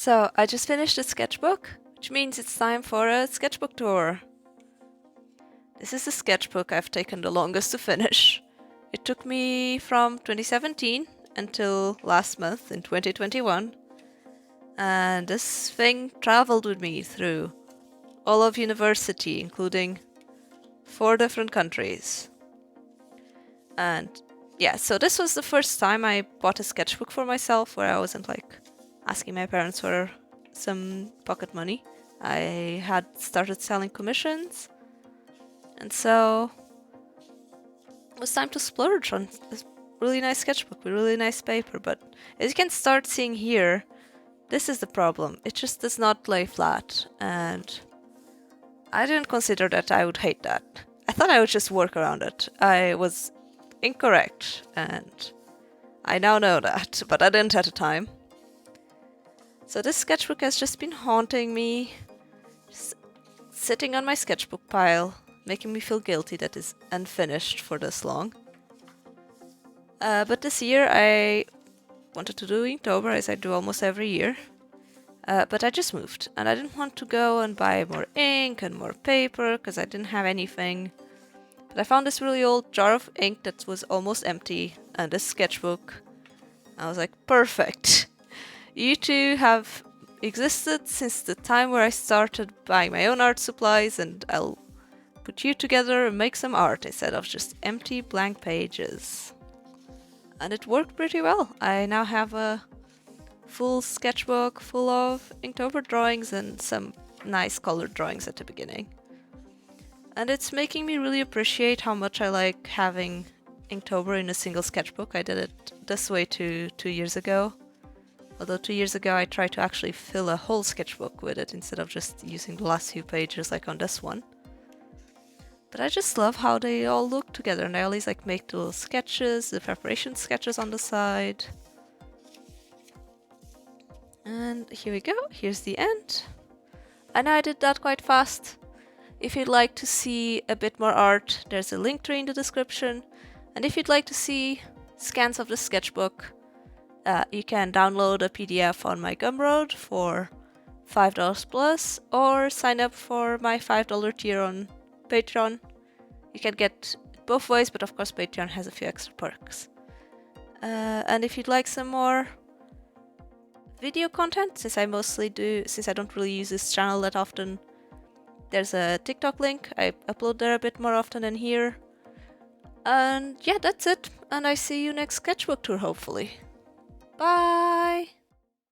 So I just finished a sketchbook, which means it's time for a sketchbook tour. This is a sketchbook I've taken the longest to finish. It took me from 2017 until last month in 2021. And this thing traveled with me through all of university, including 4 different countries. And yeah, so this was the first time I bought a sketchbook for myself where I wasn't like asking my parents for some pocket money. I had started selling commissions, and so it was time to splurge on this really nice sketchbook with really nice paper. But as you can start seeing here, this is the problem. It just does not lay flat, and I didn't consider that I would hate that. I thought I would just work around it. I was incorrect, and I now know that, but I didn't at the time. So this sketchbook has just been haunting me, just sitting on my sketchbook pile, making me feel guilty that it's unfinished for this long. But this year I wanted to do Inktober, as I do almost every year. But I just moved, and I didn't want to go and buy more ink and more paper, because I didn't have anything. But I found this really old jar of ink that was almost empty, and this sketchbook. I was like, perfect! You two have existed since the time where I started buying my own art supplies, and I'll put you together and make some art instead of just empty blank pages. And it worked pretty well. I now have a full sketchbook full of Inktober drawings and some nice colored drawings at the beginning. And it's making me really appreciate how much I like having Inktober in a single sketchbook. I did it this way 2 years ago. Although 2 years ago I tried to actually fill a whole sketchbook with it instead of just using the last few pages like on this one. But I just love how they all look together, and I always like make the little sketches, the preparation sketches on the side. And here we go, here's the end. And I did that quite fast. If you'd like to see a bit more art, there's a link tree in the description. And if you'd like to see scans of the sketchbook, you can download a PDF on my Gumroad for $5 plus, or sign up for my $5 tier on Patreon. You can get it both ways, but of course Patreon has a few extra perks. And if you'd like some more video content, since I don't really use this channel that often, there's a TikTok link. I upload there a bit more often than here. And yeah, that's it. And I see you next sketchbook tour, hopefully. Bye!